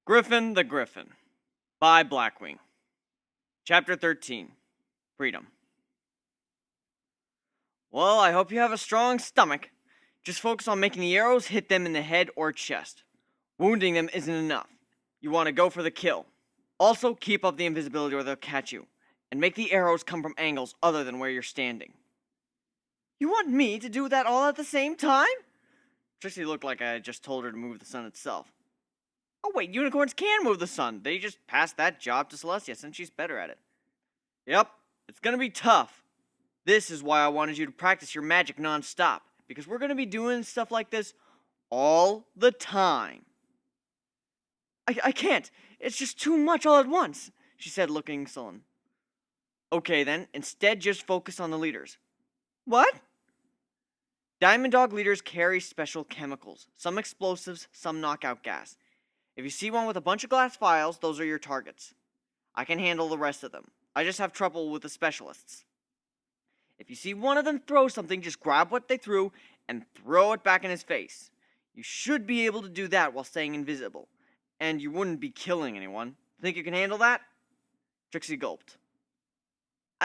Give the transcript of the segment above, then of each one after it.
Griffin the Griffin by BlackWing. Chapter 13 Freedom. Well, I hope you have a strong stomach. Just focus on making the arrows hit them in the head or chest. Wounding them isn't enough. You want to go for the kill. Also, keep up the invisibility or they'll catch you. And make the arrows come from angles other than where you're standing. You want me to do that all at the same time? Trixie looked like I had just told her to move the sun itself. Oh wait, unicorns can move the sun. They just passed that job to Celestia since she's better at it. Yep, it's gonna be tough. This is why I wanted you to practice your magic non-stop, because we're gonna be doing stuff like this all the time. I can't. It's just too much all at once, she said, looking sullen. Okay then, instead just focus on the leaders. What? Diamond Dog leaders carry special chemicals, some explosives, some knockout gas. If you see one with a bunch of glass vials, those are your targets. I can handle the rest of them. I just have trouble with the specialists. If you see one of them throw something, just grab what they threw and throw it back in his face. You should be able to do that while staying invisible. And you wouldn't be killing anyone. Think you can handle that? Trixie gulped.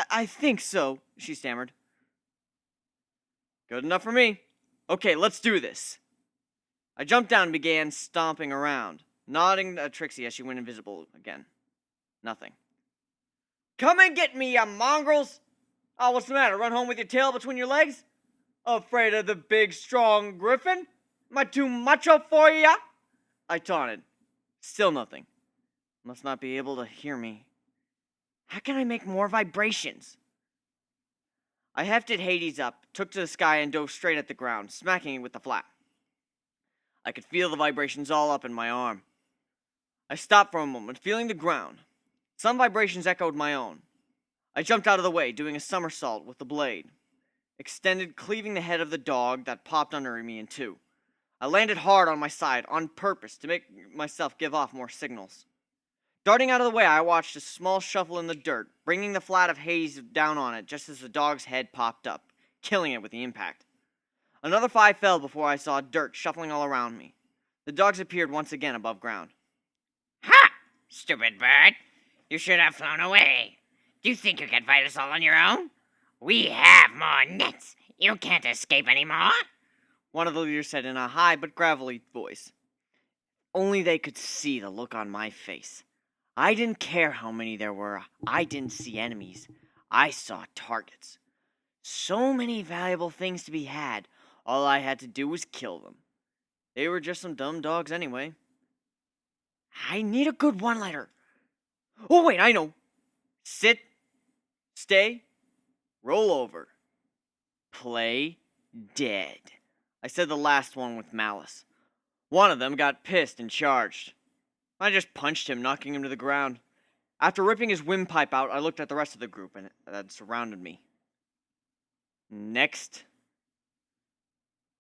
I think so, she stammered. Good enough for me. Okay, let's do this. I jumped down and began stomping around, nodding at Trixie as she went invisible again. Nothing. Come and get me, you mongrels! Oh, what's the matter? Run home with your tail between your legs? Afraid of the big, strong Griffin? Am I too macho for ya? I taunted. Still nothing. Must not be able to hear me. How can I make more vibrations? I hefted Hades up, took to the sky, and dove straight at the ground, smacking it with the flap. I could feel the vibrations all up in my arm. I stopped for a moment, feeling the ground. Some vibrations echoed my own. I jumped out of the way, doing a somersault with the blade. Extended, cleaving the head of the dog that popped under me in two. I landed hard on my side, on purpose, to make myself give off more signals. Darting out of the way, I watched a small shuffle in the dirt, bringing the flat of Hades down on it just as the dog's head popped up, killing it with the impact. Another 5 fell before I saw dirt shuffling all around me. The dogs appeared once again above ground. Ha! Stupid bird. You should have flown away. Do you think you can fight us all on your own? We have more nets. You can't escape anymore. One of the leaders said in a high but gravelly voice. Only they could see the look on my face. I didn't care how many there were. I didn't see enemies. I saw targets. So many valuable things to be had. All I had to do was kill them. They were just some dumb dogs anyway. I need a good one-liner. Oh, wait, I know. Sit, stay, roll over, play dead. I said the last one with malice. One of them got pissed and charged. I just punched him, knocking him to the ground. After ripping his windpipe out, I looked at the rest of the group that surrounded me. Next.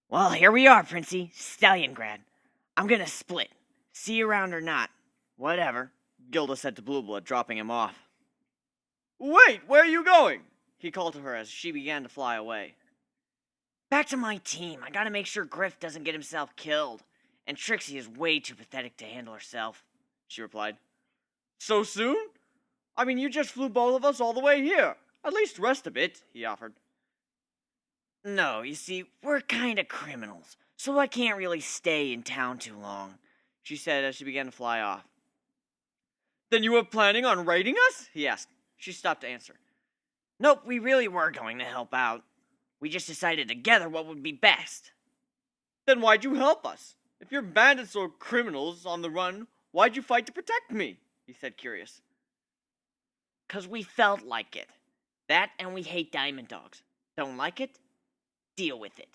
Well, here we are, Princey. Stalliongrad. I'm gonna split. See you around or not. Whatever, Gilda said to Blueblood, dropping him off. Wait, where are you going? He called to her as she began to fly away. Back to my team. I gotta make sure Griff doesn't get himself killed. And Trixie is way too pathetic to handle herself, she replied. So soon? I mean, you just flew both of us all the way here. At least rest a bit, he offered. No, you see, we're kinda criminals, so I can't really stay in town too long, she said as she began to fly off. Then you were planning on raiding us? He asked. She stopped to answer. Nope, we really were going to help out. We just decided together what would be best. Then why'd you help us? If you're bandits or criminals on the run, why'd you fight to protect me? He said, curious. 'Cause we felt like it. That and we hate diamond dogs. Don't like it? Deal with it.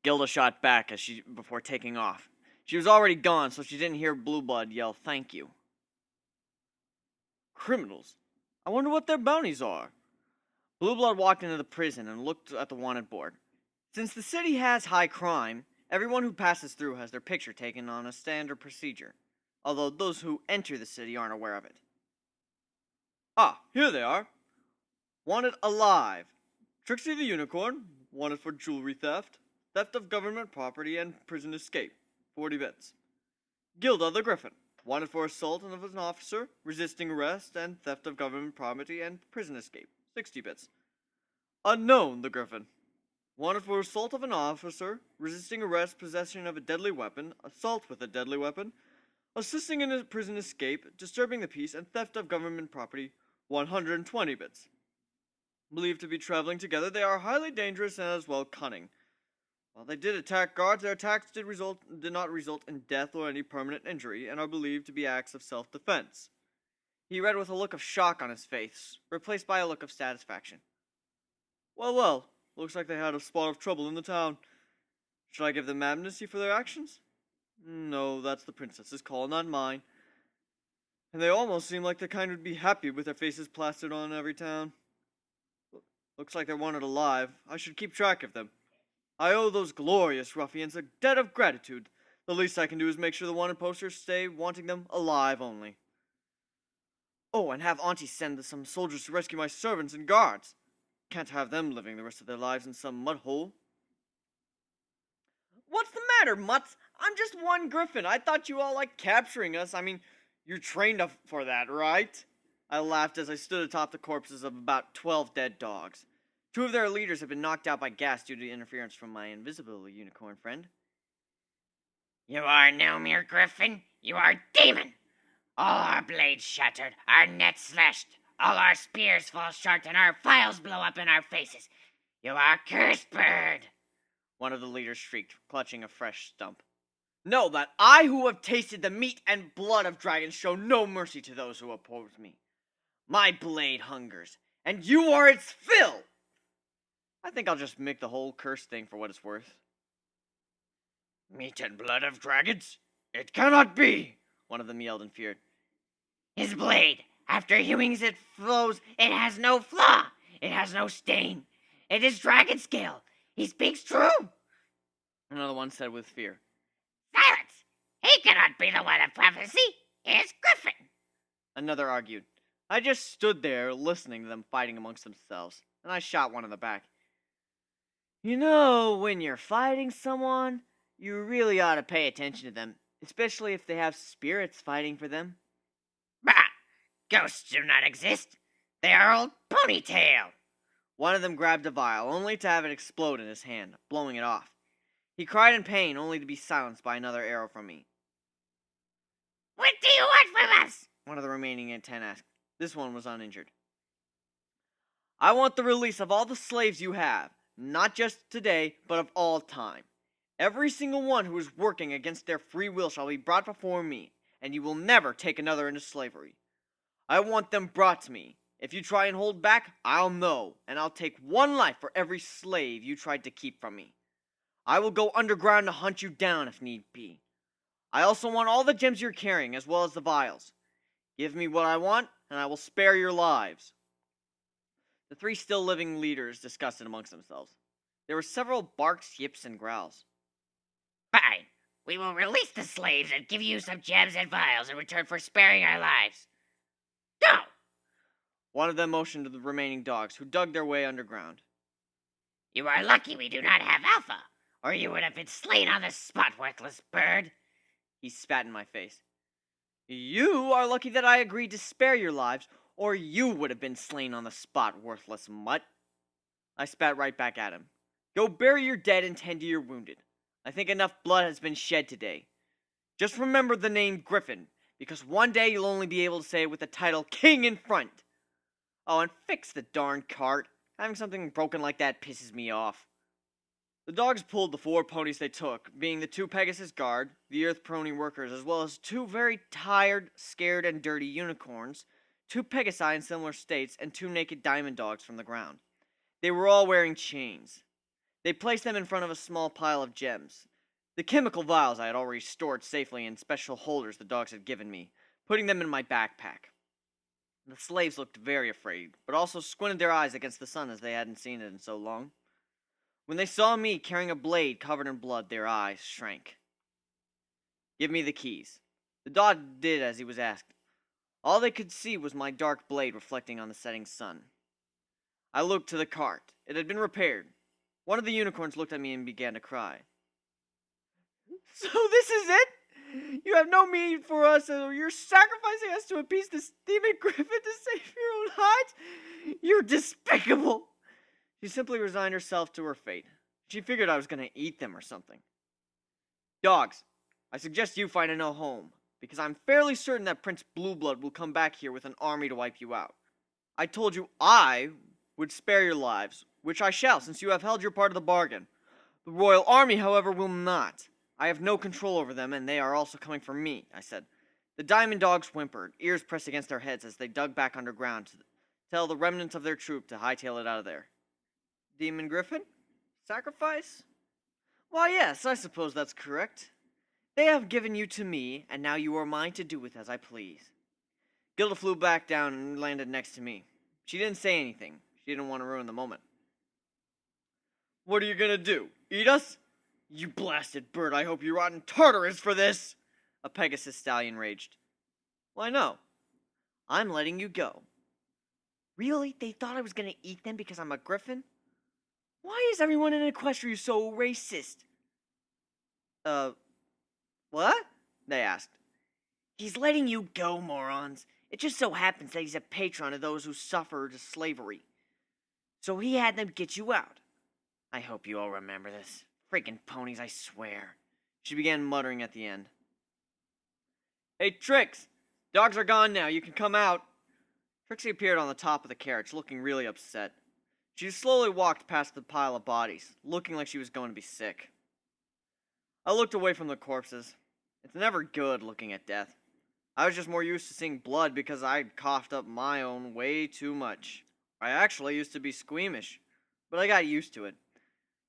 Gilda shot back before taking off. She was already gone, so she didn't hear Blueblood yell thank you. Criminals? I wonder what their bounties are. Blueblood walked into the prison and looked at the wanted board. Since the city has high crime, everyone who passes through has their picture taken on a standard procedure, although those who enter the city aren't aware of it. Ah, here they are. Wanted alive. Trixie the Unicorn, wanted for jewelry theft, theft of government property, and prison escape. 40 bits. Gilda the Griffin, Wanted for assault of an officer, resisting arrest, and theft of government property and prison escape. 60 bits. Unknown, the Griffin. Wanted for assault of an officer, resisting arrest, possession of a deadly weapon, assault with a deadly weapon, assisting in a prison escape, disturbing the peace, and theft of government property. 120 bits. Believed to be traveling together, they are highly dangerous and as well cunning. While they did attack guards, their attacks did not result in death or any permanent injury, and are believed to be acts of self-defense. He read with a look of shock on his face, replaced by a look of satisfaction. Well, looks like they had a spot of trouble in the town. Should I give them amnesty for their actions? No, that's the princess's call, not mine. And they almost seem like the kind who'd be happy with their faces plastered on every town. Looks like they're wanted alive. I should keep track of them. I owe those glorious ruffians a debt of gratitude. The least I can do is make sure the wanted posters stay wanting them alive only. Oh, and have Auntie send some soldiers to rescue my servants and guards. Can't have them living the rest of their lives in some mud hole. What's the matter, Mutts? I'm just one Griffin. I thought you all liked capturing us. I mean, you're trained up for that, right? I laughed as I stood atop the corpses of about 12 dead dogs. 2 of their leaders had been knocked out by gas due to interference from my invisible unicorn friend. You are no mere Griffin. You are demon. All our blades shattered, our nets slashed, all our spears fall short, and our files blow up in our faces. You are cursed bird. One of the leaders shrieked, clutching a fresh stump. Know that I who have tasted the meat and blood of dragons show no mercy to those who oppose me. My blade hungers, and you are its fill! I think I'll just make the whole curse thing for what it's worth. Meat and blood of dragons? It cannot be! One of them yelled in fear. His blade, after hewings it flows, it has no flaw, it has no stain. It is dragon scale. He speaks true. Another one said with fear. Silence! He cannot be the one of prophecy. He is Griffin. Another argued. I just stood there listening to them fighting amongst themselves, and I shot one in the back. You know, when you're fighting someone, you really ought to pay attention to them, especially if they have spirits fighting for them. Bah! Ghosts do not exist. They are old ponytail. One of them grabbed a vial, only to have it explode in his hand, blowing it off. He cried in pain, only to be silenced by another arrow from me. What do you want from us? One of the remaining 10 asked. This one was uninjured. I want the release of all the slaves you have, not just today, but of all time. Every single one who is working against their free will shall be brought before me, and you will never take another into slavery. I want them brought to me. If you try and hold back, I'll know, and I'll take one life for every slave you tried to keep from me. I will go underground to hunt you down if need be. I also want all the gems you're carrying, as well as the vials. Give me what I want, and I will spare your lives. The 3 still living leaders discussed it amongst themselves. There were several barks, yips, and growls. Fine. We will release the slaves and give you some gems and vials in return for sparing our lives. Go! One of them motioned to the remaining dogs, who dug their way underground. You are lucky we do not have Alpha, or you would have been slain on the spot, worthless bird. He spat in my face. You are lucky that I agreed to spare your lives, or you would have been slain on the spot, worthless mutt. I spat right back at him. Go bury your dead and tend to your wounded. I think enough blood has been shed today. Just remember the name Griffin, because one day you'll only be able to say it with the title King in front. Oh, and fix the darn cart. Having something broken like that pisses me off. The dogs pulled the 4 ponies they took, being the 2 Pegasus Guard, the Earth Pony workers, as well as 2 very tired, scared, and dirty unicorns, 2 Pegasi in similar states, and 2 naked diamond dogs from the ground. They were all wearing chains. They placed them in front of a small pile of gems. The chemical vials I had already stored safely in special holders the dogs had given me, putting them in my backpack. The slaves looked very afraid, but also squinted their eyes against the sun as they hadn't seen it in so long. When they saw me carrying a blade covered in blood, their eyes shrank. Give me the keys. The dog did as he was asked. All they could see was my dark blade reflecting on the setting sun. I looked to the cart. It had been repaired. One of the unicorns looked at me and began to cry. So this is it? You have no meaning for us, and you're sacrificing us to appease this demon Griffin to save your own hide? You're despicable. She simply resigned herself to her fate. She figured I was going to eat them or something. Dogs, I suggest you find a new home, because I'm fairly certain that Prince Blueblood will come back here with an army to wipe you out. I told you I would spare your lives, which I shall, since you have held your part of the bargain. The royal army, however, will not. I have no control over them, and they are also coming for me, I said. The diamond dogs whimpered, ears pressed against their heads as they dug back underground to tell the remnants of their troop to hightail it out of there. Demon Griffin? Sacrifice? Why, yes, I suppose that's correct. They have given you to me, and now you are mine to do with as I please. Gilda flew back down and landed next to me. She didn't say anything. She didn't want to ruin the moment. What are you gonna do? Eat us? You blasted bird, I hope you rot in Tartarus for this! A Pegasus stallion raged. Why no? I'm letting you go. Really? They thought I was gonna eat them because I'm a griffin? Why is everyone in Equestria so racist? What? They asked. He's letting you go, morons. It just so happens that he's a patron of those who suffered slavery. So he had them get you out. I hope you all remember this. Freaking ponies, I swear. She began muttering at the end. Hey, Trix! Dogs are gone now. You can come out. Trixie appeared on the top of the carriage, looking really upset. She slowly walked past the pile of bodies, looking like she was going to be sick. I looked away from the corpses. It's never good looking at death. I was just more used to seeing blood because I'd coughed up my own way too much. I actually used to be squeamish, but I got used to it.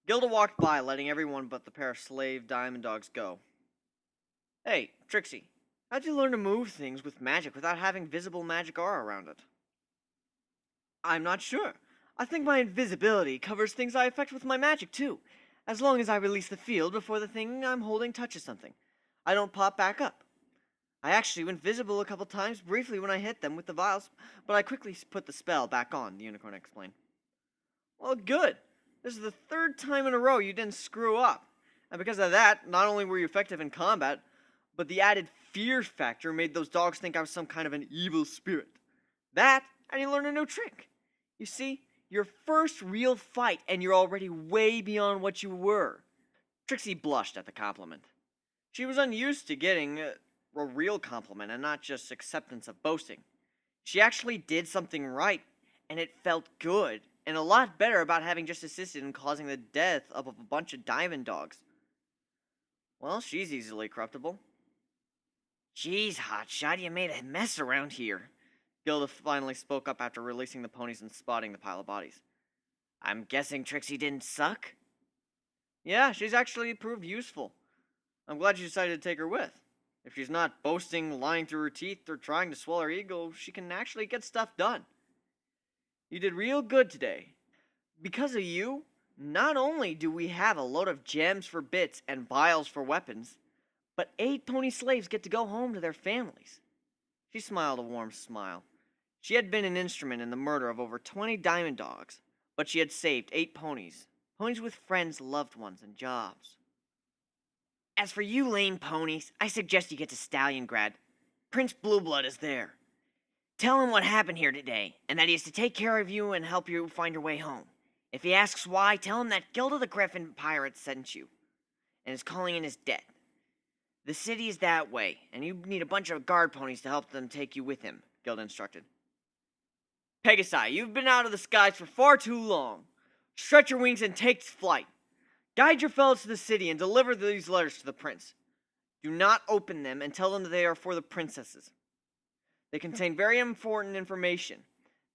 Gilda walked by, letting everyone but the pair of slave diamond dogs go. Hey, Trixie, how'd you learn to move things with magic without having visible magic aura around it? I'm not sure. I think my invisibility covers things I affect with my magic too, as long as I release the field before the thing I'm holding touches something. I don't pop back up. I actually went visible a couple times briefly when I hit them with the vials, but I quickly put the spell back on, the unicorn explained. Well, good. This is the third time in a row you didn't screw up. And because of that, not only were you effective in combat, but the added fear factor made those dogs think I was some kind of an evil spirit. That, and you learned a new trick. You see, your first real fight, and you're already way beyond what you were. Trixie blushed at the compliment. She was unused to getting a real compliment and not just acceptance of boasting. She actually did something right, and it felt good, and a lot better about having just assisted in causing the death of a bunch of diamond dogs. Well, she's easily corruptible. Jeez, Hotshot, you made a mess around here. Gilda finally spoke up after releasing the ponies and spotting the pile of bodies. I'm guessing Trixie didn't suck? Yeah, she's actually proved useful. I'm glad you decided to take her with. If she's not boasting, lying through her teeth, or trying to swell her ego, she can actually get stuff done. You did real good today. Because of you, not only do we have a load of gems for bits and vials for weapons, but 8 pony slaves get to go home to their families. She smiled a warm smile. She had been an instrument in the murder of over 20 diamond dogs, but she had saved 8 ponies. Ponies with friends, loved ones, and jobs. As for you lame ponies, I suggest you get to Stalliongrad. Prince Blueblood is there. Tell him what happened here today, and that he is to take care of you and help you find your way home. If he asks why, tell him that Gilda the Griffin pirate sent you, and is calling in his debt. The city is that way, and you need a bunch of guard ponies to help them take you with him, Gilda instructed. Pegasi, you've been out of the skies for far too long. Stretch your wings and take flight. Guide your fellows to the city and deliver these letters to the prince. Do not open them and tell them that they are for the princesses. They contain very important information.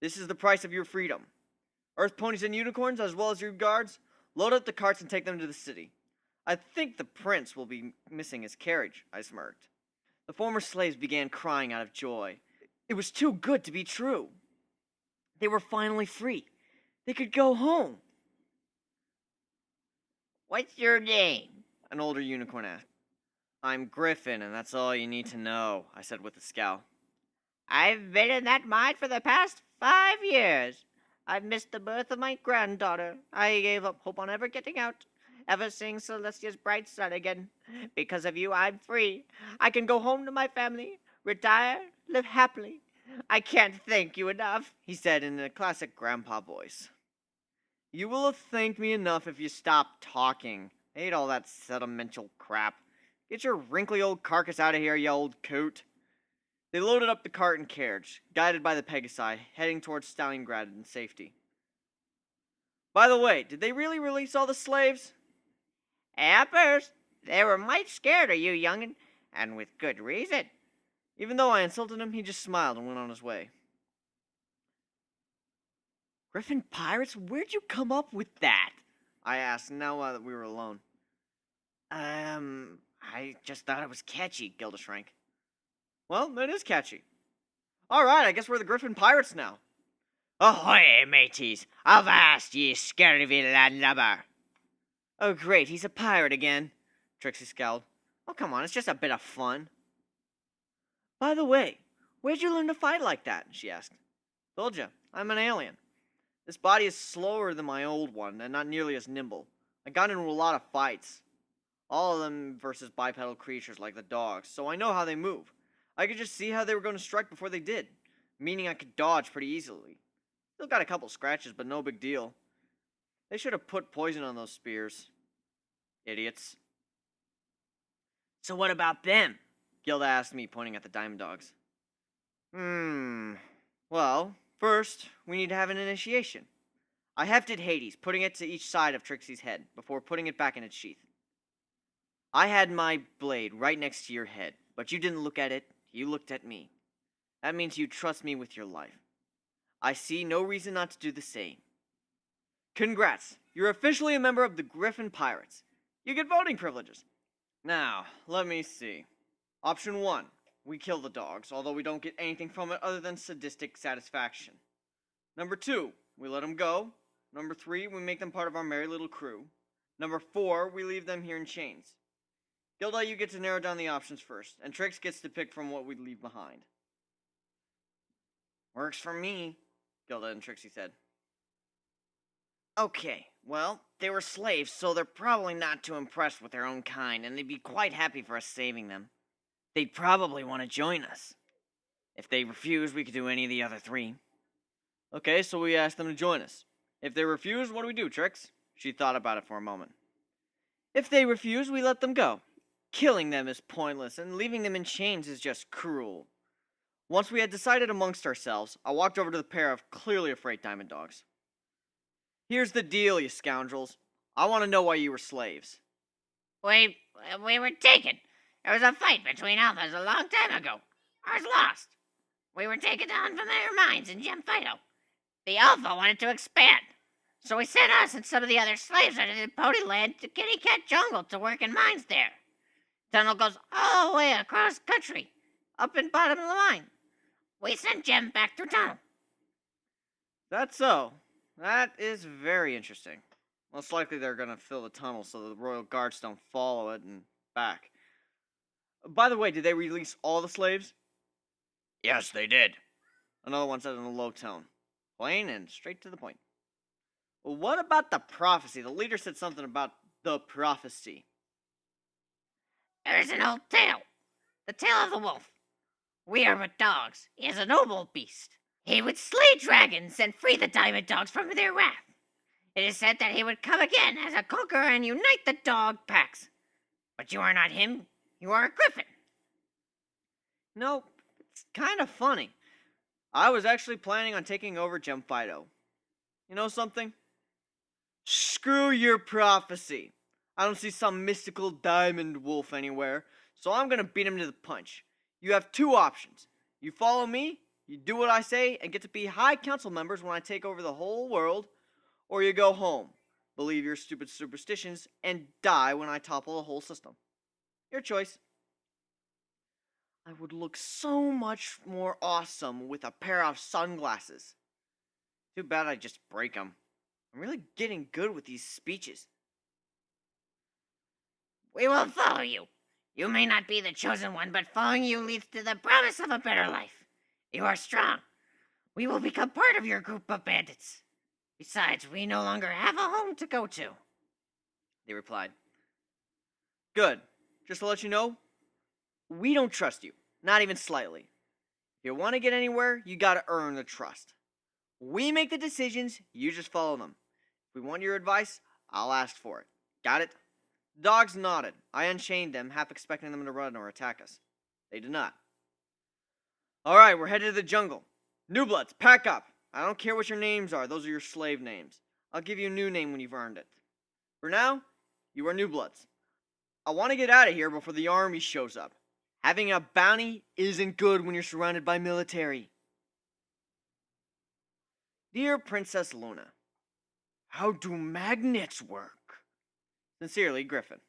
This is the price of your freedom. Earth ponies and unicorns, as well as your guards, load up the carts and take them to the city. I think the prince will be missing his carriage, I smirked. The former slaves began crying out of joy. It was too good to be true. They were finally free. They could go home. What's your name? An older unicorn asked. I'm Griffin, and that's all you need to know, I said with a scowl. I've been in that mine for the past 5 years. I've missed the birth of my granddaughter. I gave up hope on ever getting out. ever seeing Celestia's bright sun again. Because of you, I'm free. I can go home to my family, retire, live happily. I can't thank you enough, he said in a classic grandpa voice. You will have thanked me enough if you stopped talking. I hate all that sentimental crap. Get your wrinkly old carcass out of here, you old coot. They loaded up the cart and carriage, guided by the Pegasi, heading towards Stalingrad in safety. By the way, did they really release all the slaves? At first, they were mighty scared of you, young'un, and with good reason. Even though I insulted him, he just smiled and went on his way. Griffin pirates? Where'd you come up with that? I asked, now that we were alone. I just thought it was catchy, Gilda shrank. Well, it is catchy. Alright, I guess we're the Griffin pirates now. Ahoy, mateys! Avast, ye scurvy landlubber! Oh, great, he's a pirate again, Trixie scowled. Oh, come on, it's just a bit of fun. By the way, where'd you learn to fight like that? She asked. Told ya, I'm an alien. This body is slower than my old one, and not nearly as nimble. I got into a lot of fights. All of them versus bipedal creatures like the dogs, so I know how they move. I could just see how they were going to strike before they did, meaning I could dodge pretty easily. Still got a couple scratches, but no big deal. They should have put poison on those spears. Idiots. So what about them? Gilda asked me, pointing at the diamond dogs. Well, first, we need to have an initiation. I hefted Hades, putting it to each side of Trixie's head, before putting it back in its sheath. I had my blade right next to your head, but you didn't look at it, you looked at me. That means you trust me with your life. I see no reason not to do the same. Congrats! You're officially a member of the Griffin Pirates. You get voting privileges. Now, let me see. Option 1. We kill the dogs, although we don't get anything from it other than sadistic satisfaction. Number 2. We let them go. Number 3. We make them part of our merry little crew. Number 4. We leave them here in chains. Gilda, you get to narrow down the options first, and Trix gets to pick from what we leave behind. Works for me, Gilda and Trixie said. Okay, well, they were slaves, so they're probably not too impressed with their own kind, and they'd be quite happy for us saving them. They'd probably want to join us. If they refuse, we could do any of the other 3. Okay, so we ask them to join us. If they refuse, what do we do, Trix? She thought about it for a moment. If they refuse, we let them go. Killing them is pointless, and leaving them in chains is just cruel. Once we had decided amongst ourselves, I walked over to the pair of clearly afraid diamond dogs. Here's the deal, you scoundrels. I want to know why you were slaves. We were taken. There was a fight between alphas a long time ago. Ours lost. We were taken to unfamiliar mines in Gem Fido. The alpha wanted to expand, so he sent us and some of the other slaves out of Pony Land to Kitty Cat Jungle to work in mines there. Tunnel goes all the way across country, up in bottom of the mine. We sent Gem back through tunnel. That's so. That is very interesting. Most likely they're going to fill the tunnel so the royal guards don't follow it and back. By the way, did they release all the slaves? Yes, they did. Another one said in a low tone. Plain and straight to the point. Well, what about the prophecy? The leader said something about the prophecy. There's an old tale. The tale of the wolf. We are but dogs. He is a noble beast. He would slay dragons and free the diamond dogs from their wrath. It is said that he would come again as a conqueror and unite the dog packs. But you are not him. You are a griffin. No, it's kind of funny. I was actually planning on taking over Gem Fido. You know something? Screw your prophecy. I don't see some mystical diamond wolf anywhere, so I'm gonna beat him to the punch. You have 2 options. You follow me, you do what I say, and get to be High Council members when I take over the whole world, or you go home, believe your stupid superstitions, and die when I topple the whole system. Your choice. I would look so much more awesome with a pair of sunglasses. Too bad I just break them. I'm really getting good with these speeches. We will follow you. You may not be the chosen one, but following you leads to the promise of a better life. You are strong. We will become part of your group of bandits. Besides, we no longer have a home to go to. they replied. Good. Just to let you know, we don't trust you, not even slightly. If you want to get anywhere, you gotta earn the trust. We make the decisions, you just follow them. If we want your advice, I'll ask for it. Got it? The dogs nodded. I unchained them, half expecting them to run or attack us. They did not. Alright, we're headed to the jungle. New bloods, pack up. I don't care what your names are, those are your slave names. I'll give you a new name when you've earned it. For now, you are new bloods. I want to get out of here before the army shows up. Having a bounty isn't good when you're surrounded by military. Dear Princess Luna, how do magnets work? Sincerely, Griffin.